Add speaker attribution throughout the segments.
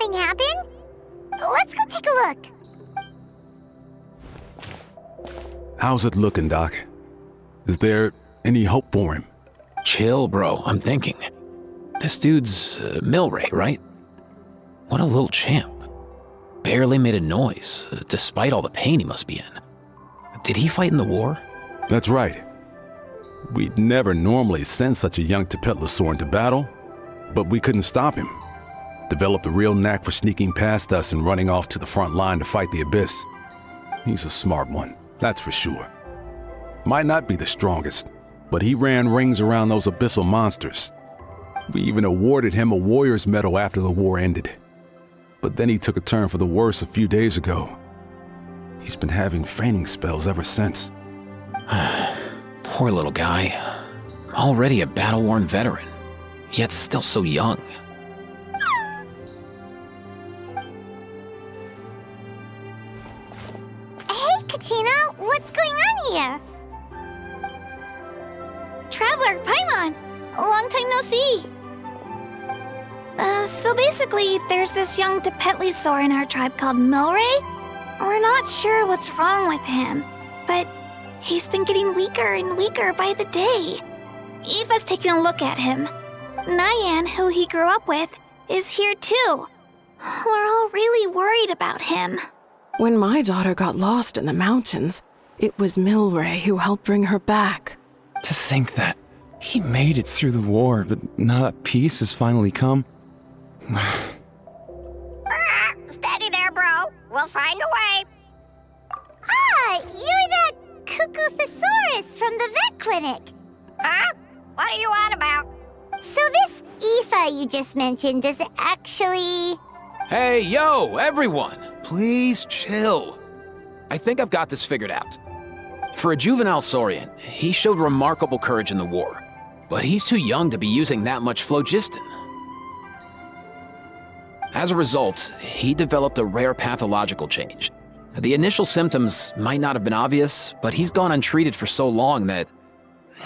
Speaker 1: something happen? Let's go take a look.
Speaker 2: How's it looking, Doc? Is there any hope for him?
Speaker 3: Chill, bro. I'm thinking. This dude's Milray, right? What a little champ. Barely made a noise, despite all the pain he must be in. Did he fight in the war?
Speaker 2: That's right. We'd never normally send such a young Tepetlosaur into battle, but we couldn't stop him. Developed a real knack for sneaking past us and running off to the front line to fight the Abyss. He's a smart one, that's for sure. Might not be the strongest, but he ran rings around those abyssal monsters. We even awarded him a Warrior's Medal after the war ended. But then he took a turn for the worse a few days ago. He's been having fainting spells ever since.
Speaker 3: Poor little guy. Already a battle-worn veteran, yet still so young.
Speaker 1: Hey, Kachina, what's going on here? Traveler, Paimon! Long time no see! So basically, there's this young Tepetlosaur in our tribe called Milray. We're not sure what's wrong with him, but he's been getting weaker and weaker by the day. Aoife's taking a look at him. Nyan, who he grew up with, is here too. We're all really worried about him.
Speaker 4: When my daughter got lost in the mountains, it was Milray who helped bring her back.
Speaker 5: To think that he made it through the war, but now that peace has finally come.
Speaker 1: Steady there, bro. We'll find a way. Ah, you're that cuckoo thesaurus from the vet clinic. Huh? What are you on about? So this Aoife you just mentioned is actually...
Speaker 3: Hey, yo, everyone! Please chill. I think I've got this figured out. For a juvenile Saurian, he showed remarkable courage in the war, but he's too young to be using that much phlogiston. As a result, he developed a rare pathological change. The initial symptoms might not have been obvious, but he's gone untreated for so long that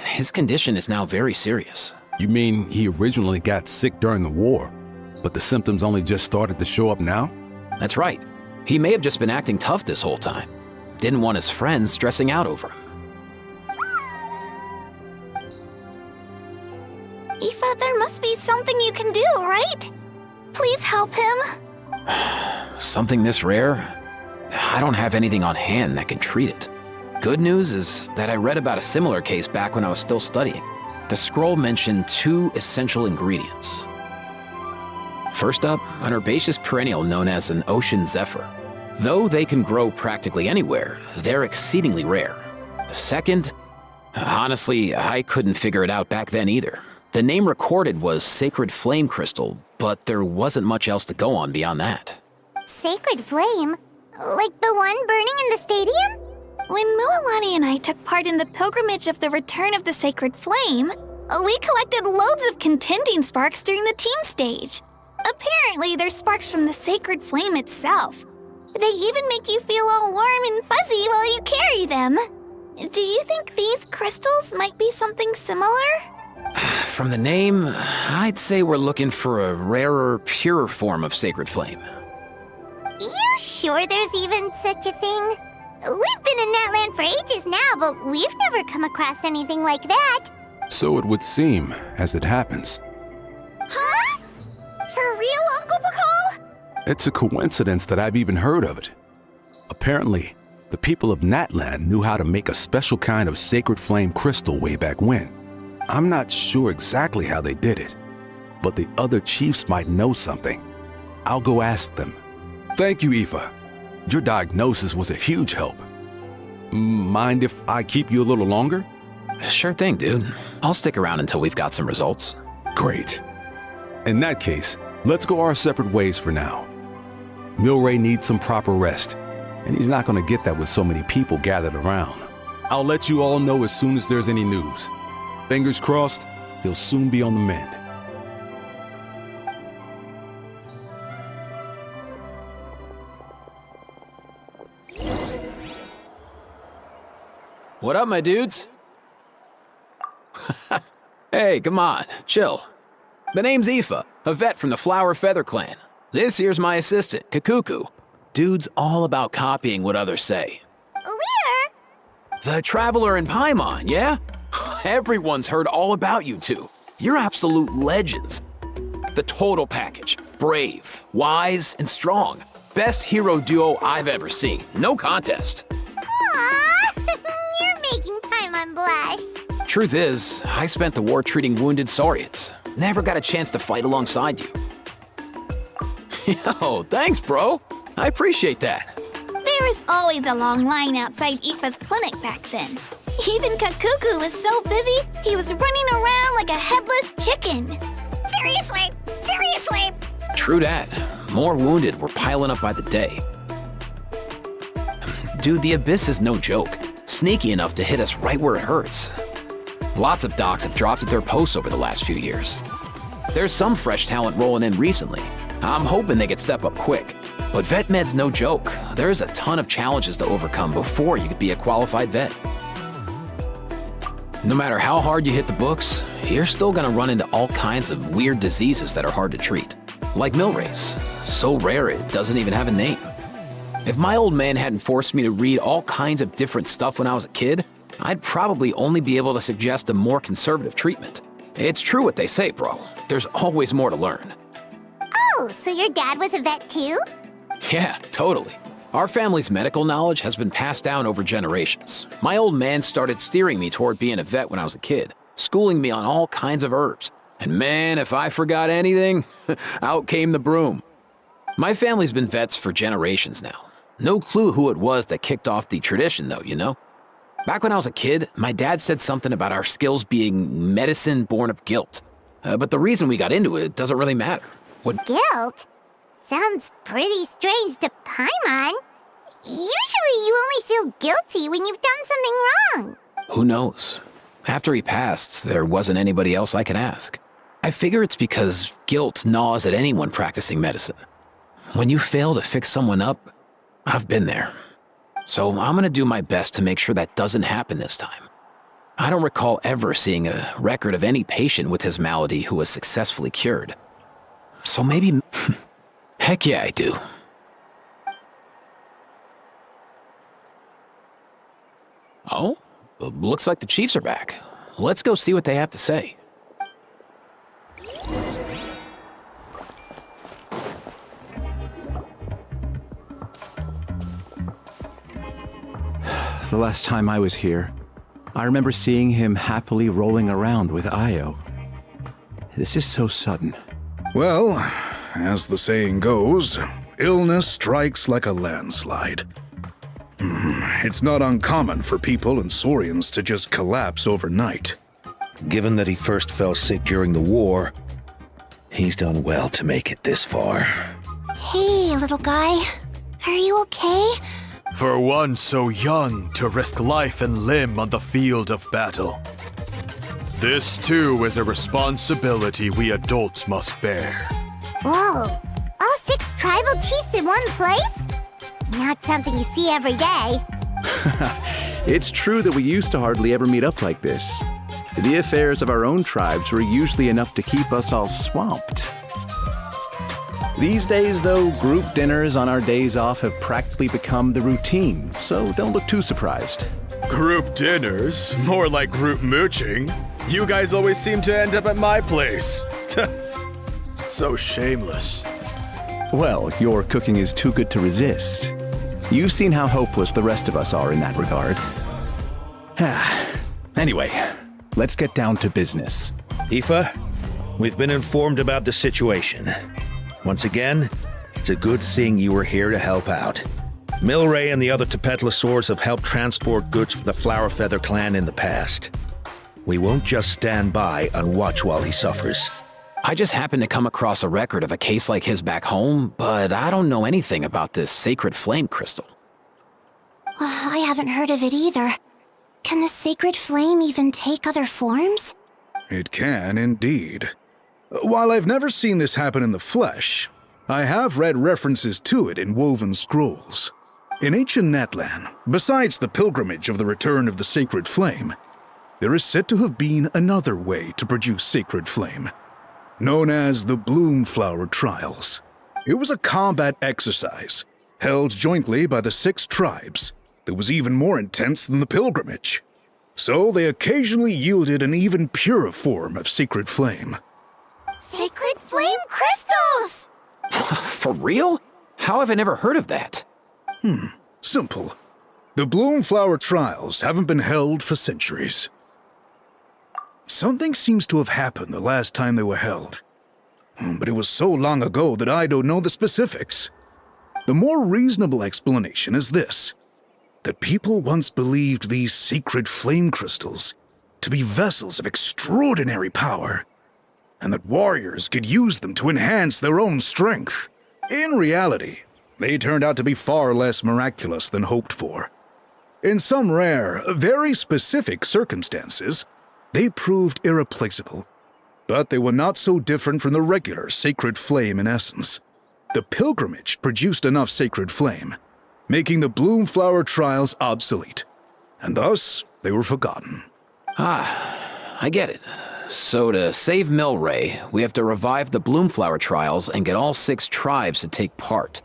Speaker 3: his condition is now very serious.
Speaker 2: You mean he originally got sick during the war, but the symptoms only just started to show up now?
Speaker 3: That's right. He may have just been acting tough this whole time. Didn't want his friends stressing out over him.
Speaker 1: Aoife, there must be something you can do, right? Please help him.
Speaker 3: Something this rare? I don't have anything on hand that can treat it. Good news is that I read about a similar case back when I was still studying. The scroll mentioned 2 essential ingredients. First up, an herbaceous perennial known as an ocean zephyr. Though they can grow practically anywhere, they're exceedingly rare. Second, honestly, I couldn't figure it out back then either. The name recorded was Sacred Flame Crystal, but there wasn't much else to go on beyond that.
Speaker 1: Sacred Flame? Like the one burning in the stadium? When Mualani and I took part in the pilgrimage of the Return of the Sacred Flame, we collected loads of contending sparks during the team stage. Apparently, they're sparks from the Sacred Flame itself. They even make you feel all warm and fuzzy while you carry them. Do you think these crystals might be something similar?
Speaker 3: From the name, I'd say we're looking for a rarer, purer form of Sacred Flame.
Speaker 1: You sure there's even such a thing? We've been in that land for ages now, but we've never come across anything like that.
Speaker 2: So it would seem, as it happens.
Speaker 1: Huh? For real, Uncle Pakal?
Speaker 2: It's a coincidence that I've even heard of it. Apparently, the people of Natland knew how to make a special kind of sacred flame crystal way back when. I'm not sure exactly how they did it, but the other chiefs might know something. I'll go ask them. Thank you, Aoife. Your diagnosis was a huge help. Mind if I keep you a little longer?
Speaker 3: Sure thing, dude. I'll stick around until we've got some results.
Speaker 2: Great. In that case, let's go our separate ways for now. Milray needs some proper rest, and he's not going to get that with so many people gathered around. I'll let you all know as soon as there's any news. Fingers crossed, he'll soon be on the mend.
Speaker 3: What up, my dudes? Hey, come on, chill. The name's Aoife, a vet from the Flower Feather Clan. This here's my assistant, Kakuku. Dude's all about copying what others say.
Speaker 1: We're...
Speaker 3: The Traveler and Paimon, yeah? Everyone's heard all about you two. You're absolute legends. The total package. Brave, wise, and strong. Best hero duo I've ever seen. No contest.
Speaker 1: Aww, you're making Paimon blush.
Speaker 3: Truth is, I spent the war treating wounded Saurians. Never got a chance to fight alongside you. Yo, thanks, bro. I appreciate that.
Speaker 1: There was always a long line outside Aoife's clinic back then. Even Kakuku was so busy, he was running around like a headless chicken. Seriously? Seriously?
Speaker 3: True that. More wounded were piling up by the day. Dude, the Abyss is no joke. Sneaky enough to hit us right where it hurts. Lots of docs have dropped at their posts over the last few years. There's some fresh talent rolling in recently. I'm hoping they could step up quick. But vet med's no joke. There's a ton of challenges to overcome before you could be a qualified vet. No matter how hard you hit the books, you're still gonna run into all kinds of weird diseases that are hard to treat. Like Milray's, so rare it doesn't even have a name. If my old man hadn't forced me to read all kinds of different stuff when I was a kid, I'd probably only be able to suggest a more conservative treatment. It's true what they say, bro. There's always more to learn.
Speaker 1: Oh, so your dad was a vet too?
Speaker 3: Yeah, totally. Our family's medical knowledge has been passed down over generations. My old man started steering me toward being a vet when I was a kid, schooling me on all kinds of herbs. And man, if I forgot anything, out came the broom. My family's been vets for generations now. No clue who it was that kicked off the tradition though, you know? Back when I was a kid, my dad said something about our skills being medicine born of guilt. But the reason we got into it doesn't really matter.
Speaker 1: Guilt? Sounds pretty strange to Paimon. Usually you only feel guilty when you've done something wrong.
Speaker 3: Who knows? After he passed, there wasn't anybody else I could ask. I figure it's because guilt gnaws at anyone practicing medicine. When you fail to fix someone up, I've been there. So I'm gonna do my best to make sure that doesn't happen this time. I don't recall ever seeing a record of any patient with his malady who was successfully cured. So maybe... Heck yeah, I do. Oh, looks like the Chiefs are back. Let's go see what they have to say.
Speaker 5: The last time I was here, I remember seeing him happily rolling around with Io. This is so sudden.
Speaker 6: Well, as the saying goes, illness strikes like a landslide. It's not uncommon for people and Saurians to just collapse overnight.
Speaker 7: Given that he first fell sick during the war, he's done well to make it this far.
Speaker 1: Hey, little guy. Are you okay?
Speaker 8: For one so young to risk life and limb on the field of battle. This too is a responsibility we adults must bear.
Speaker 1: Whoa. All 6 tribal chiefs in one place? Not something you see every day.
Speaker 5: It's true that we used to hardly ever meet up like this. The affairs of our own tribes were usually enough to keep us all swamped. These days, though, group dinners on our days off have practically become the routine, so don't look too surprised.
Speaker 8: Group dinners? More like group mooching. You guys always seem to end up at my place. So shameless.
Speaker 5: Well, your cooking is too good to resist. You've seen how hopeless the rest of us are in that regard. Anyway, let's get down to business.
Speaker 7: Aoife, we've been informed about the situation. Once again, it's a good thing you were here to help out. Milray and the other Tepetlosaurs have helped transport goods for the Flowerfeather clan in the past. We won't just stand by and watch while he suffers.
Speaker 3: I just happened to come across a record of a case like his back home, but I don't know anything about this sacred flame crystal.
Speaker 1: I haven't heard of it either. Can the sacred flame even take other forms?
Speaker 6: It can indeed. While I've never seen this happen in the flesh, I have read references to it in woven scrolls. In ancient Natlan, besides the pilgrimage of the return of the sacred flame, there is said to have been another way to produce sacred flame, known as the Bloom Flower Trials. It was a combat exercise, held jointly by the 6 tribes, that was even more intense than the pilgrimage. So they occasionally yielded an even purer form of sacred flame.
Speaker 1: Sacred flame crystals!
Speaker 3: For real? How have I never heard of that?
Speaker 6: Simple. The Bloomflower Trials haven't been held for centuries. Something seems to have happened the last time they were held. But it was so long ago that I don't know the specifics. The more reasonable explanation is this: that people once believed these sacred flame crystals to be vessels of extraordinary power, and that warriors could use them to enhance their own strength. In reality, they turned out to be far less miraculous than hoped for. In some rare, very specific circumstances, they proved irreplaceable. But they were not so different from the regular sacred flame in essence. The pilgrimage produced enough sacred flame, making the Bloomflower Trials obsolete, and thus they were forgotten.
Speaker 3: I get it. So to save Milray, we have to revive the Bloomflower Trials and get all 6 tribes to take part.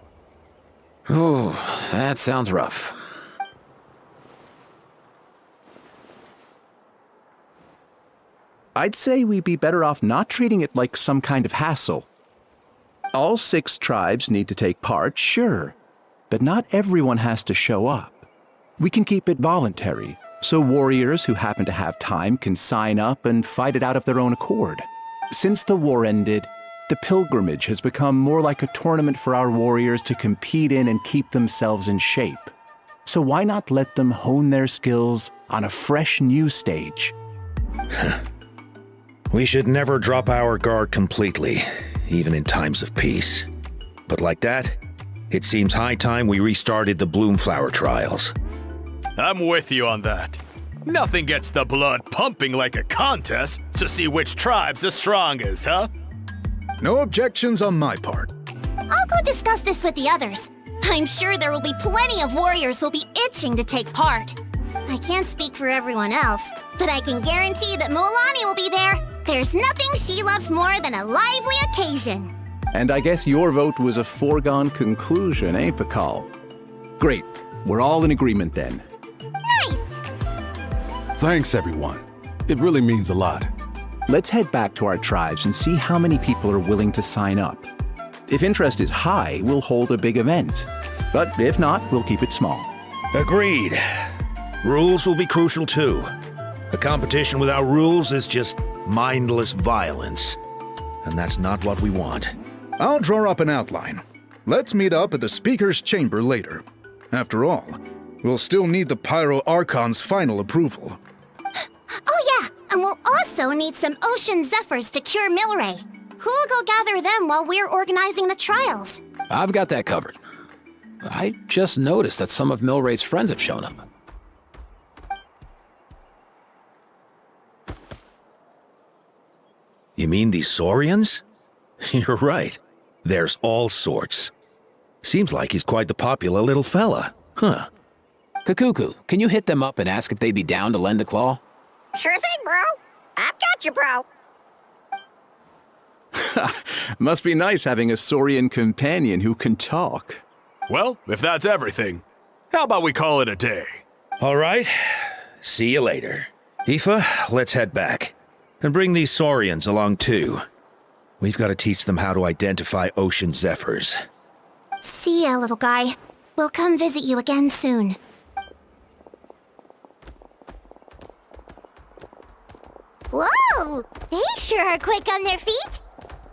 Speaker 3: Ooh, that sounds rough.
Speaker 5: I'd say we'd be better off not treating it like some kind of hassle. All 6 tribes need to take part, sure, but not everyone has to show up. We can keep it voluntary, so warriors who happen to have time can sign up and fight it out of their own accord. Since the war ended, the pilgrimage has become more like a tournament for our warriors to compete in and keep themselves in shape. So why not let them hone their skills on a fresh new stage?
Speaker 7: We should never drop our guard completely, even in times of peace. But like that, it seems high time we restarted the Bloomflower Trials.
Speaker 8: I'm with you on that. Nothing gets the blood pumping like a contest to see which tribe's the strongest, huh?
Speaker 6: No objections on my part.
Speaker 1: I'll go discuss this with the others. I'm sure there will be plenty of warriors who'll be itching to take part. I can't speak for everyone else, but I can guarantee that Mualani will be there. There's nothing she loves more than a lively occasion.
Speaker 5: And I guess your vote was a foregone conclusion, eh, Pakal? Great. We're all in agreement then.
Speaker 2: Thanks, everyone. It really means a lot.
Speaker 5: Let's head back to our tribes and see how many people are willing to sign up. If interest is high, we'll hold a big event. But if not, we'll keep it small.
Speaker 7: Agreed. Rules will be crucial too. A competition without rules is just mindless violence. And that's not what we want.
Speaker 6: I'll draw up an outline. Let's meet up at the Speaker's Chamber later. After all, we'll still need the Pyro Archon's final approval.
Speaker 1: Oh yeah, and we'll also need some Ocean Zephyrs to cure Milray. Who'll go gather them while we're organizing the trials?
Speaker 3: I've got that covered. I just noticed that some of Milray's friends have shown up.
Speaker 7: You mean these Saurians? You're right. There's all sorts. Seems like he's quite the popular little fella. Huh.
Speaker 3: Kakuku, can you hit them up and ask if they'd be down to lend a claw?
Speaker 1: Sure thing, bro. I've got you, bro.
Speaker 5: Must be nice having a Saurian companion who can talk.
Speaker 8: Well, if that's everything, how about we call it a day?
Speaker 7: All right. See you later. Aoife, let's head back. And bring these Saurians along too. We've got to teach them how to identify Ocean Zephyrs.
Speaker 1: See ya, little guy. We'll come visit you again soon. Whoa! They sure are quick on their feet.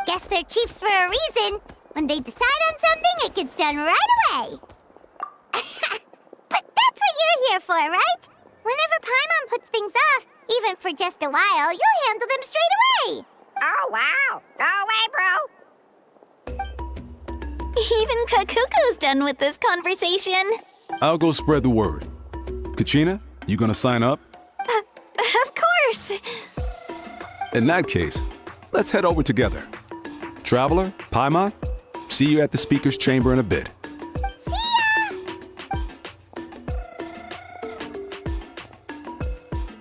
Speaker 1: Guess they're chiefs for a reason. When they decide on something, it gets done right away. But that's what you're here for, right? Whenever Paimon puts things off, even for just a while, you'll handle them straight away. Oh, wow. Go away, bro. Even Kakuku's done with this conversation.
Speaker 2: I'll go spread the word. Kachina, you gonna sign up?
Speaker 1: Of course.
Speaker 2: In that case, let's head over together. Traveler, Paimon, see you at the Speaker's Chamber in a bit.
Speaker 1: See ya!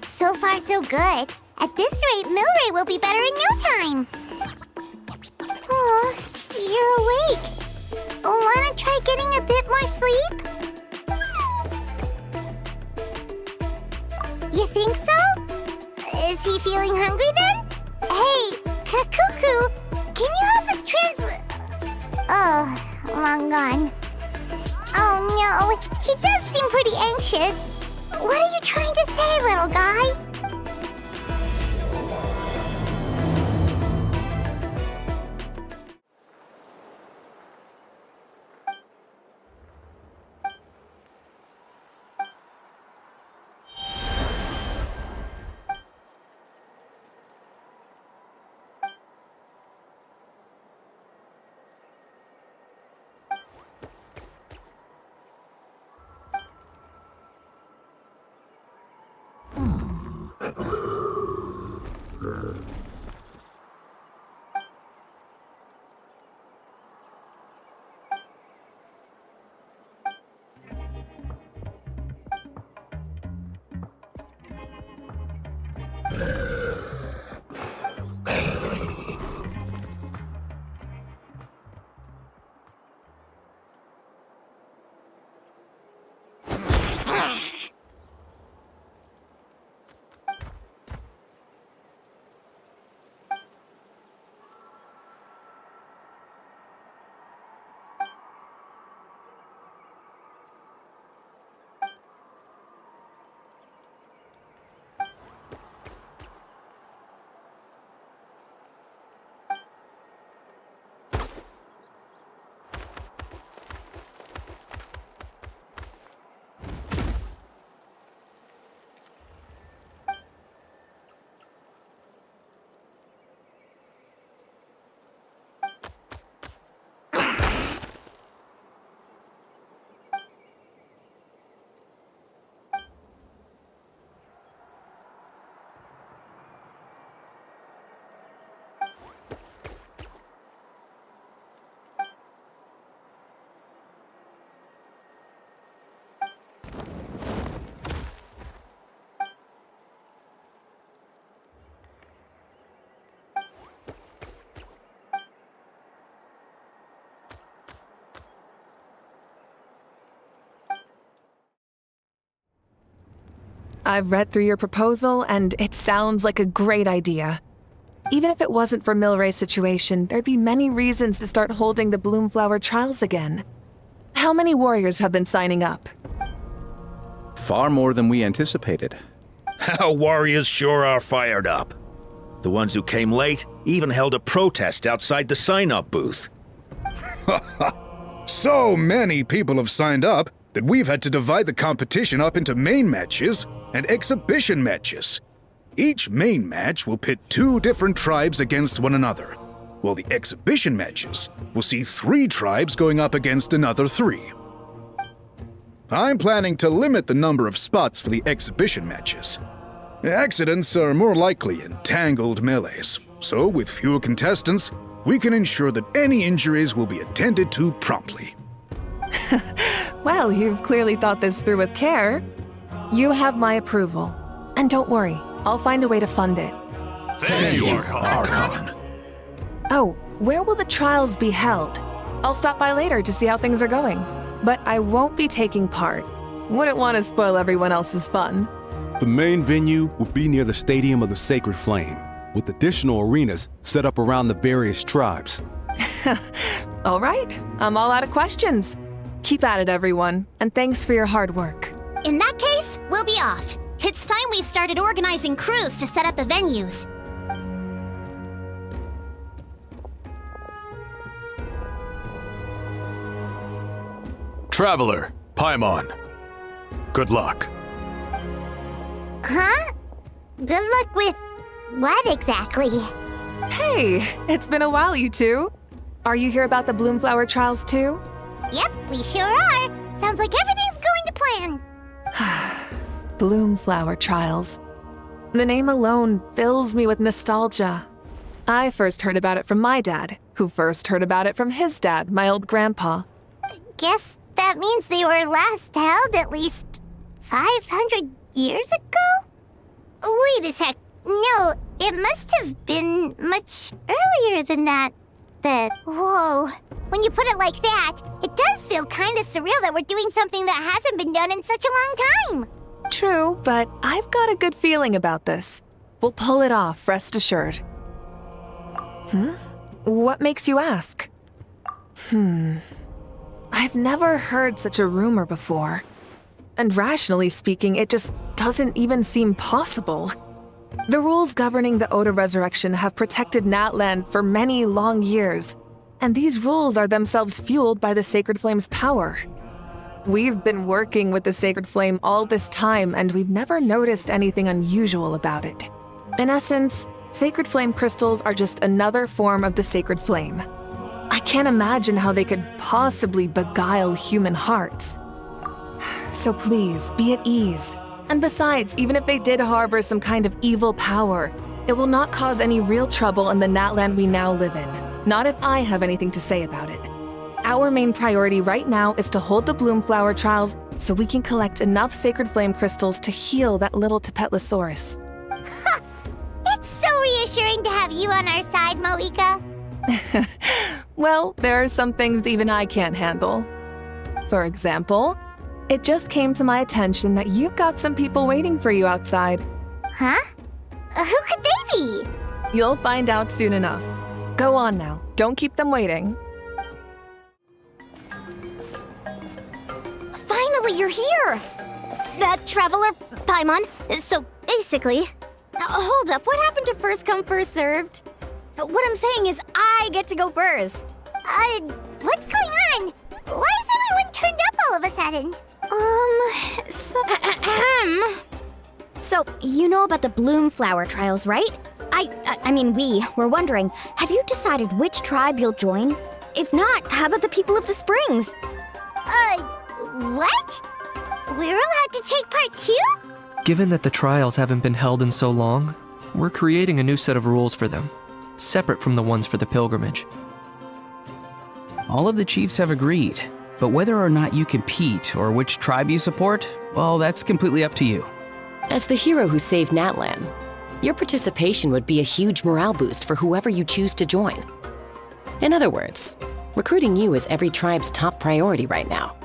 Speaker 1: So far, so good. At this rate, Milray will be better in no time. Oh, you're awake. Wanna try getting a bit more sleep? You think so? Is he feeling hungry then? Hey, Kakuku, can you help us Oh, long gone. Oh no, he does seem pretty anxious. What are you trying to say, little guy?
Speaker 4: I've read through your proposal, and it sounds like a great idea. Even if it wasn't for Milray's situation, there'd be many reasons to start holding the Bloomflower trials again. How many warriors have been signing up?
Speaker 5: Far more than we anticipated.
Speaker 7: Our warriors sure are fired up. The ones who came late even held a protest outside the sign-up booth.
Speaker 6: So many people have signed up that we've had to divide the competition up into main matches and exhibition matches. Each main match will pit 2 different tribes against one another, while the exhibition matches will see 3 tribes going up against another 3. I'm planning to limit the number of spots for the exhibition matches. Accidents are more likely in tangled melees, so with fewer contestants, we can ensure that any injuries will be attended to promptly.
Speaker 4: Well, you've clearly thought this through with care. You have my approval. And don't worry, I'll find a way to fund it.
Speaker 8: Thank you, Archon.
Speaker 4: Oh, where will the trials be held? I'll stop by later to see how things are going. But I won't be taking part. Wouldn't want to spoil everyone else's fun.
Speaker 2: The main venue will be near the Stadium of the Sacred Flame, with additional arenas set up around the various tribes.
Speaker 4: All right, I'm all out of questions. Keep at it, everyone, and thanks for your hard work.
Speaker 1: In that case, we'll be off. It's time we started organizing crews to set up the venues.
Speaker 8: Traveler, Paimon. Good luck.
Speaker 1: Huh? Good luck with what exactly?
Speaker 4: Hey, it's been a while, you two. Are you here about the Bloomflower trials too?
Speaker 1: Yep, we sure are. Sounds like everything's going to plan.
Speaker 4: Bloomflower trials. The name alone fills me with nostalgia. I first heard about it from my dad, who first heard about it from his dad, my old grandpa.
Speaker 1: Guess that means they were last held at least 500 years ago? Wait a sec. No, it must have been much earlier than that. Whoa. When you put it like that, it does feel kind of surreal that we're doing something that hasn't been done in such a long time.
Speaker 4: True, but I've got a good feeling about this. We'll pull it off, rest assured. What makes you ask? I've never heard such a rumor before. And rationally speaking, it just doesn't even seem possible. The rules governing the Oda resurrection have protected Natland for many long years, and these rules are themselves fueled by the Sacred Flame's power. We've been working with the Sacred Flame all this time, and we've never noticed anything unusual about it. In essence, Sacred Flame crystals are just another form of the Sacred Flame. I can't imagine how they could possibly beguile human hearts. So please, be at ease. And besides, even if they did harbor some kind of evil power, it will not cause any real trouble in the Natland we now live in. Not if I have anything to say about it. Our main priority right now is to hold the Bloomflower trials so we can collect enough Sacred Flame crystals to heal that little Tepetlosaurus.
Speaker 1: It's so reassuring to have you on our side, Moika.
Speaker 4: Well, there are some things even I can't handle. For example, it just came to my attention that you've got some people waiting for you outside.
Speaker 1: Huh? Who could they be?
Speaker 4: You'll find out soon enough. Go on now. Don't keep them waiting.
Speaker 1: Finally, you're here! Traveler Paimon. So, basically... hold up, what happened to first come, first served? What I'm saying is I get to go first. What's going on? Why is everyone turned up all of a sudden? So, you know about the Bloomflower trials, right? I mean, we were wondering, have you decided which tribe you'll join? If not, how about the people of the Springs? What? We're allowed to take part too?
Speaker 9: Given that the trials haven't been held in so long, we're creating a new set of rules for them, separate from the ones for the pilgrimage.
Speaker 10: All of the chiefs have agreed, but whether or not you compete or which tribe you support, well, that's completely up to you.
Speaker 11: As the hero who saved Natlan, your participation would be a huge morale boost for whoever you choose to join. In other words, recruiting you is every tribe's top priority right now.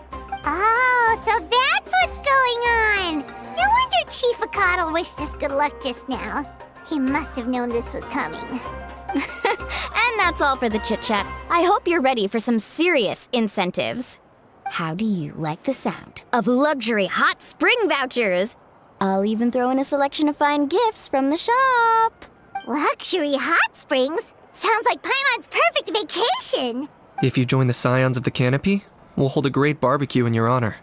Speaker 1: Oh, so that's what's going on! No wonder Chief Akatl wished us good luck just now. He must have known this was coming. And that's all for the chit-chat. I hope you're ready for some serious incentives. How do you like the sound of luxury hot spring vouchers? I'll even throw in a selection of fine gifts from the shop. Luxury hot springs? Sounds like Paimon's perfect vacation.
Speaker 9: If you join the Scions of the Canopy, we'll hold a great barbecue in your honor.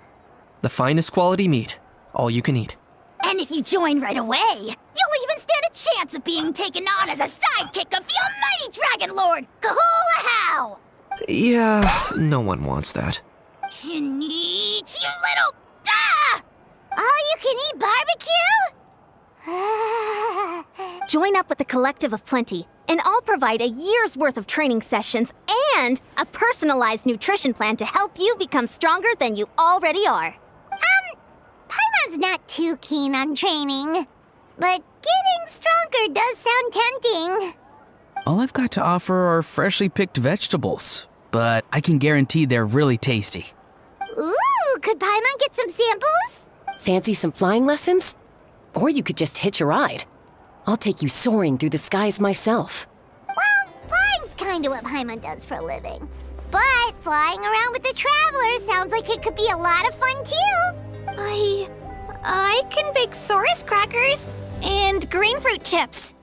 Speaker 9: The finest quality meat, all you can eat.
Speaker 1: And if you join right away, you'll even stand a chance of being taken on as a sidekick of the almighty Dragon Lord, Kahula-How!
Speaker 9: Yeah, no one wants that.
Speaker 1: Neat, you little... Ah! All-you-can-eat barbecue? Join up with the Collective of Plenty, and I'll provide a year's worth of training sessions and a personalized nutrition plan to help you become stronger than you already are. Paimon's not too keen on training, but getting stronger does sound tempting.
Speaker 10: All I've got to offer are freshly picked vegetables, but I can guarantee they're really tasty.
Speaker 1: Ooh, could Paimon get some samples?
Speaker 11: Fancy some flying lessons? Or you could just hitch a ride. I'll take you soaring through the skies myself.
Speaker 1: Well, flying's kind of what Paimon does for a living. But flying around with the Traveler sounds like it could be a lot of fun too. I can bake Saurus crackers and green fruit chips.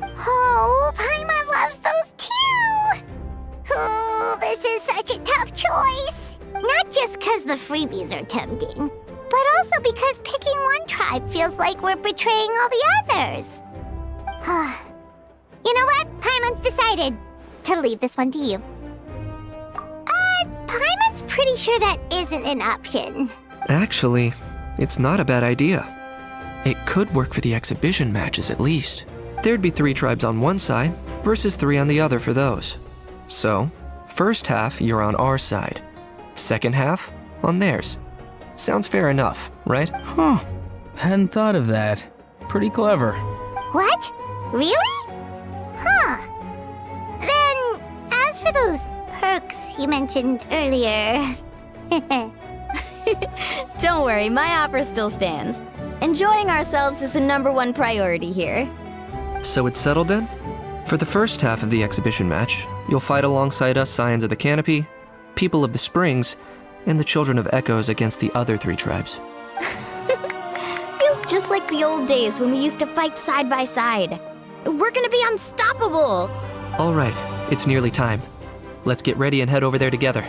Speaker 1: Oh, Paimon loves those too! Oh, this is such a tough choice. Not just because the freebies are tempting, but also because picking one tribe feels like we're betraying all the others. You know what? Paimon's decided to leave this one to you. Paimon's pretty sure that isn't an option.
Speaker 9: Actually, it's not a bad idea. It could work for the exhibition matches at least. There'd be 3 tribes on one side versus 3 on the other for those. So, first half you're on our side. Second half on theirs. Sounds fair enough, right?
Speaker 10: Huh. Hadn't thought of that. Pretty clever.
Speaker 1: What? Really? Huh. Then, as
Speaker 12: Thanks for those perks you mentioned earlier.
Speaker 1: Don't worry, my offer still stands. Enjoying ourselves is the #1 priority here.
Speaker 9: So it's settled then? For the first half of the exhibition match, you'll fight alongside us Scions of the Canopy, People of the Springs, and the Children of Echoes against the other 3 tribes.
Speaker 1: Feels just like the old days when we used to fight side by side. We're gonna be unstoppable!
Speaker 9: All right, it's nearly time. Let's get ready and head over there together.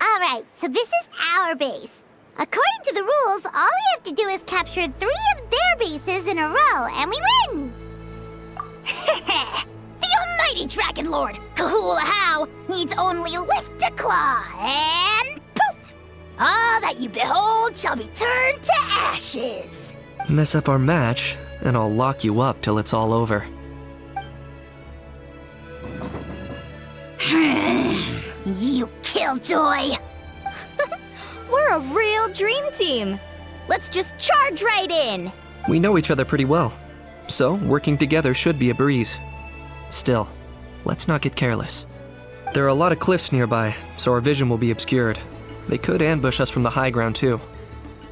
Speaker 12: Alright, so this is our base. According to the rules, all we have to do is capture 3 of their bases in a row, and we win!
Speaker 1: The almighty Dragon Lord, Kahula needs only lift a claw, and poof! All that you behold shall be turned to ashes!
Speaker 9: Mess up our match, and I'll lock you up till it's all over.
Speaker 1: You killjoy! We're a real dream team! Let's just charge right in!
Speaker 9: We know each other pretty well, so working together should be a breeze. Still, let's not get careless. There are a lot of cliffs nearby, so our vision will be obscured. They could ambush us from the high ground too.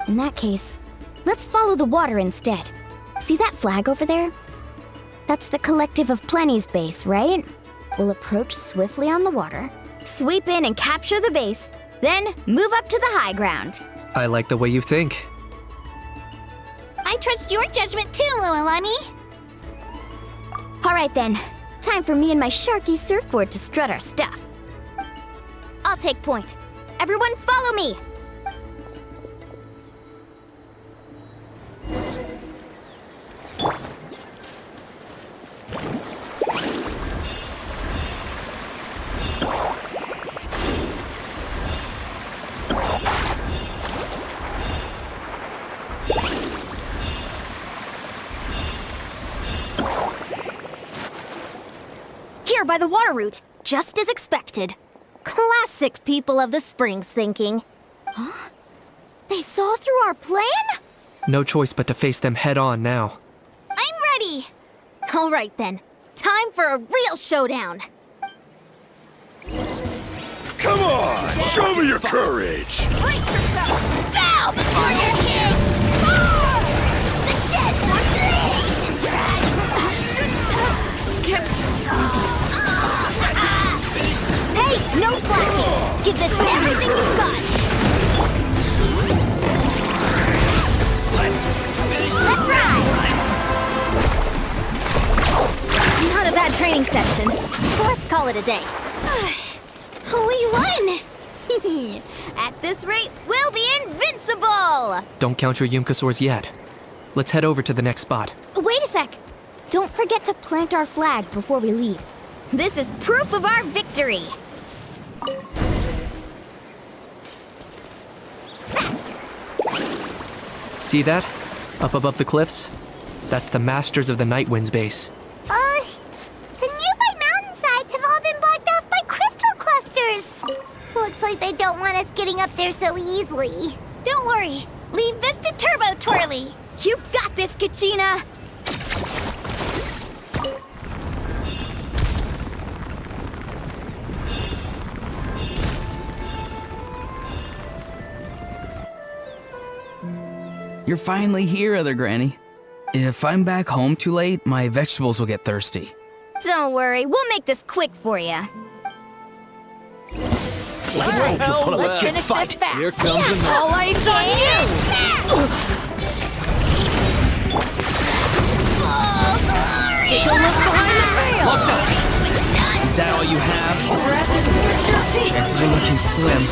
Speaker 1: In that case, let's follow the water instead. See that flag over there? That's the Collective of Plenty's base, right? We'll approach swiftly on the water, sweep in and capture the base, then move up to the high ground.
Speaker 9: I like the way you think.
Speaker 1: I trust your judgment too, Lualani. All right then, time for me and my Sharky surfboard to strut our stuff. I'll take point. Everyone follow me! Here by the water route, just as expected. Classic People of the Springs thinking. Huh? They saw through our plan?
Speaker 9: No choice but to face them head on now.
Speaker 1: I'm ready! All right then, time for a real showdown.
Speaker 8: Come on, show me your courage!
Speaker 1: Brace yourself! Bow before your king! Ah! The dead one bleeds! Skip! Hey, no flashing! Give this everything you've got! Let's ride! Not a bad training session. Let's call it a day. We won! At this rate, we'll be invincible!
Speaker 9: Don't count your Yumkasaurs yet. Let's head over to the next spot.
Speaker 1: Wait a sec! Don't forget to plant our flag before we leave. This is proof of our victory!
Speaker 9: See that? Up above the cliffs? That's the Masters of the Night Wind's base.
Speaker 12: The nearby mountainsides have all been blocked off by crystal clusters. Looks like they don't want us getting up there so easily.
Speaker 1: Don't worry, leave this to Turbo Twirly. You've got this, Kachina!
Speaker 10: You're finally here, Other Granny. If I'm back home too late, my vegetables will get thirsty.
Speaker 1: Don't worry, we'll make this quick for you.
Speaker 8: Let's go.
Speaker 1: Let's finish this fast.
Speaker 8: Here comes the
Speaker 1: All eyes on you!
Speaker 10: Take a look behind the veil! Locked up! Is that all you have? Chances are looking slim.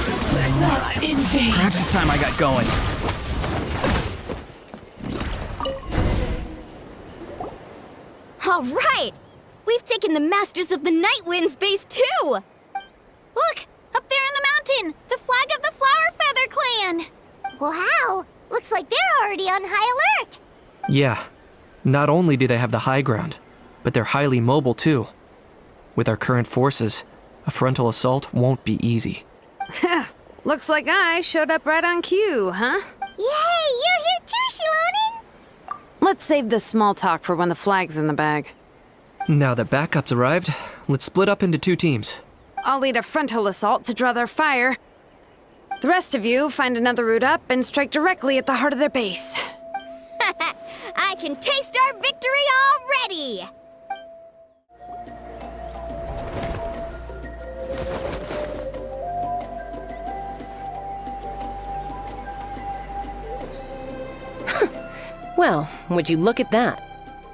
Speaker 10: Perhaps it's time I got going.
Speaker 1: All right! We've taken the Masters of the Night Wind's base too! Look! Up there in the mountain! The flag of the Flower Feather Clan!
Speaker 12: Wow! Looks like they're already on high alert.
Speaker 9: Yeah. Not only do they have the high ground, but they're highly mobile too. With our current forces, a frontal assault won't be easy.
Speaker 13: Looks like I showed up right on cue, huh?
Speaker 12: Yay! You're here too, Shilonen!
Speaker 13: Let's save the small talk for when the flag's in the bag.
Speaker 9: Now that backup's arrived, let's split up into 2 teams.
Speaker 13: I'll lead a frontal assault to draw their fire. The rest of you find another route up and strike directly at the heart of their base.
Speaker 12: I can taste our victory already!
Speaker 11: Well, would you look at that?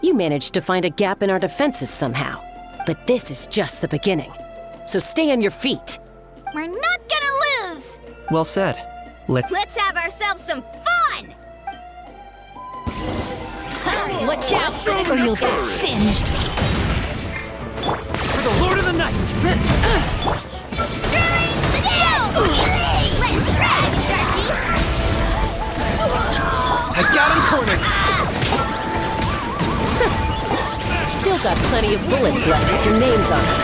Speaker 11: You managed to find a gap in our defenses somehow. But this is just the beginning. So stay on your feet.
Speaker 12: We're not gonna lose!
Speaker 9: Well said.
Speaker 12: Let's have ourselves some fun!
Speaker 1: Watch out, or you'll get singed.
Speaker 10: For the Lord of the Night!
Speaker 12: Let's trash, Darky!
Speaker 10: I got him cornered!
Speaker 11: Still got plenty of bullets left with your names on them.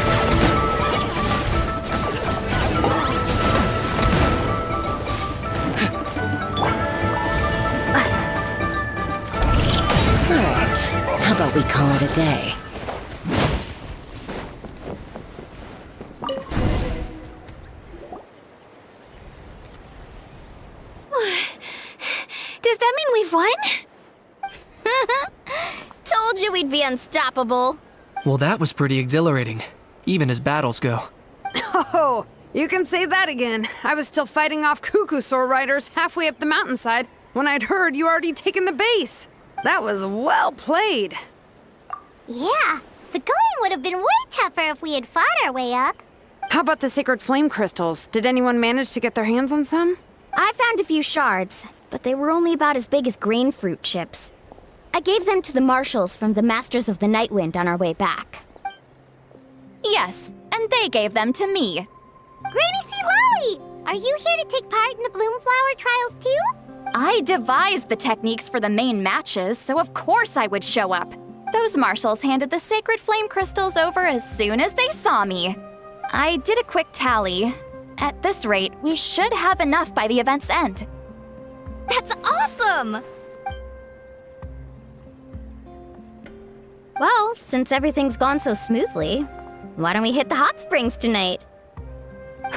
Speaker 11: Alright, how about we call it a day?
Speaker 1: Does that mean we've won?
Speaker 12: Told you we'd be unstoppable.
Speaker 9: Well, that was pretty exhilarating, even as battles go.
Speaker 13: Oh, you can say that again. I was still fighting off Cuckoosaur riders halfway up the mountainside when I'd heard you already taken the base. That was well played.
Speaker 12: Yeah, the going would have been way tougher if we had fought our way up.
Speaker 13: How about the sacred flame crystals? Did anyone manage to get their hands on some?
Speaker 14: I found a few shards, but they were only about as big as grain fruit chips. I gave them to the marshals from the Masters of the Nightwind on our way back.
Speaker 1: Yes, and they gave them to me.
Speaker 12: Granny C. Lolly, are you here to take part in the Bloomflower trials too?
Speaker 1: I devised the techniques for the main matches, so of course I would show up. Those marshals handed the sacred flame crystals over as soon as they saw me. I did a quick tally. At this rate, we should have enough by the event's end.
Speaker 14: That's awesome! Well, since everything's gone so smoothly, why don't we hit the hot springs tonight?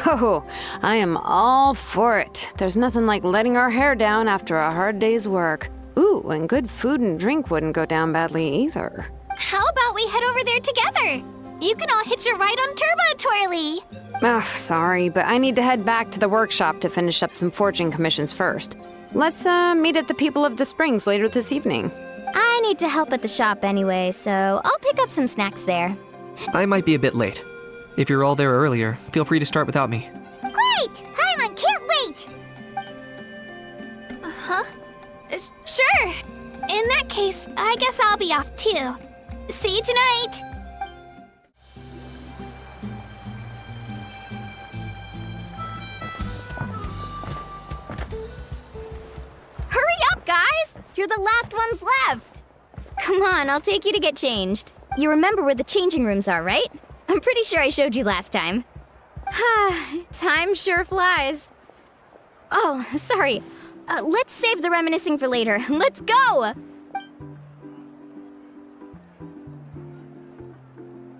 Speaker 13: Oh, I am all for it. There's nothing like letting our hair down after a hard day's work. Ooh, and good food and drink wouldn't go down badly either.
Speaker 12: How about we head over there together? You can all hitch a ride on Turbo Twirly.
Speaker 13: Ugh, sorry, but I need to head back to the workshop to finish up some forging commissions first. Let's meet at the People of the Springs later this evening.
Speaker 14: I need to help at the shop anyway, so I'll pick up some snacks there.
Speaker 9: I might be a bit late. If you're all there earlier, feel free to start without me.
Speaker 12: Great! Paimon can't wait!
Speaker 1: Huh? Sure. In that case, I guess I'll be off too. See you tonight!
Speaker 14: Hurry up, guys! You're the last ones left! Come on, I'll take you to get changed. You remember where the changing rooms are, right? I'm pretty sure I showed you last time. Time sure flies. Oh, sorry. Let's save the reminiscing for later. Let's go!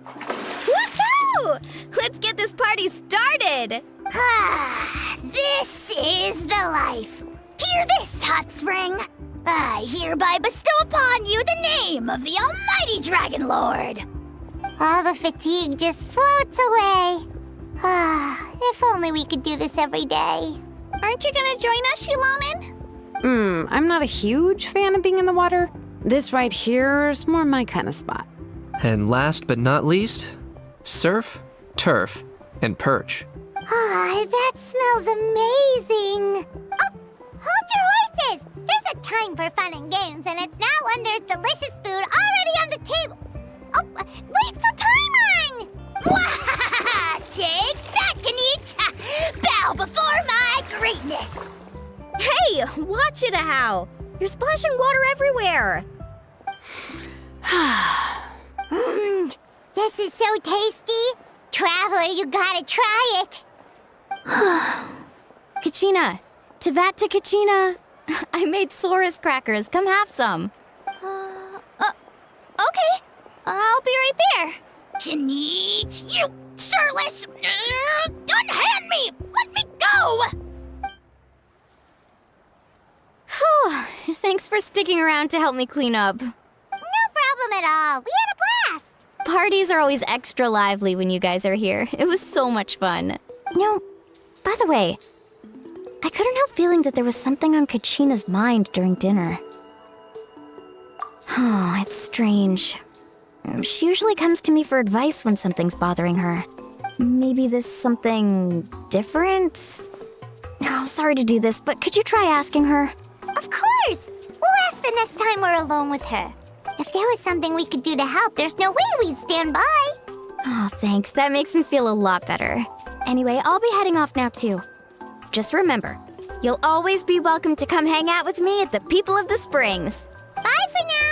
Speaker 14: Woohoo! Let's get this party started!
Speaker 12: This is the life. Hear this, Hot Spring. I hereby bestow upon you the name of the Almighty Dragon Lord. All the fatigue just floats away. If only we could do this every day.
Speaker 1: Aren't you gonna join us, Shilonen?
Speaker 13: I'm not a huge fan of being in the water. This right here is more my kind of spot.
Speaker 9: And last but not least, surf, turf, and perch.
Speaker 12: That smells amazing. Oh, hold your horses. There's a time for fun and games, and it's now when there's delicious food already on the table. Oh, wait for Paimon! Take that, Kanich! Bow before my greatness!
Speaker 14: Hey, watch it, How! You're splashing water everywhere!
Speaker 12: This is so tasty. Traveler, you gotta try it.
Speaker 14: Kachina! Tevat to Kachina! I made Sora's crackers. Come have some.
Speaker 1: Okay. I'll be right there.
Speaker 12: Neat, you shirtless! Unhand me! Let me go!
Speaker 14: Whew, thanks for sticking around to help me clean up.
Speaker 12: No problem at all. We had a blast.
Speaker 14: Parties are always extra lively when you guys are here. It was so much fun. No, by the way, I couldn't help feeling that there was something on Kachina's mind during dinner. Oh, it's strange. She usually comes to me for advice when something's bothering her. Maybe this something different? Oh, sorry to do this, but could you try asking her?
Speaker 12: Of course! We'll ask the next time we're alone with her. If there was something we could do to help, there's no way we'd stand by.
Speaker 14: Oh, thanks. That makes me feel a lot better. Anyway, I'll be heading off now, too. Just remember, you'll always be welcome to come hang out with me at the People of the Springs.
Speaker 12: Bye for now!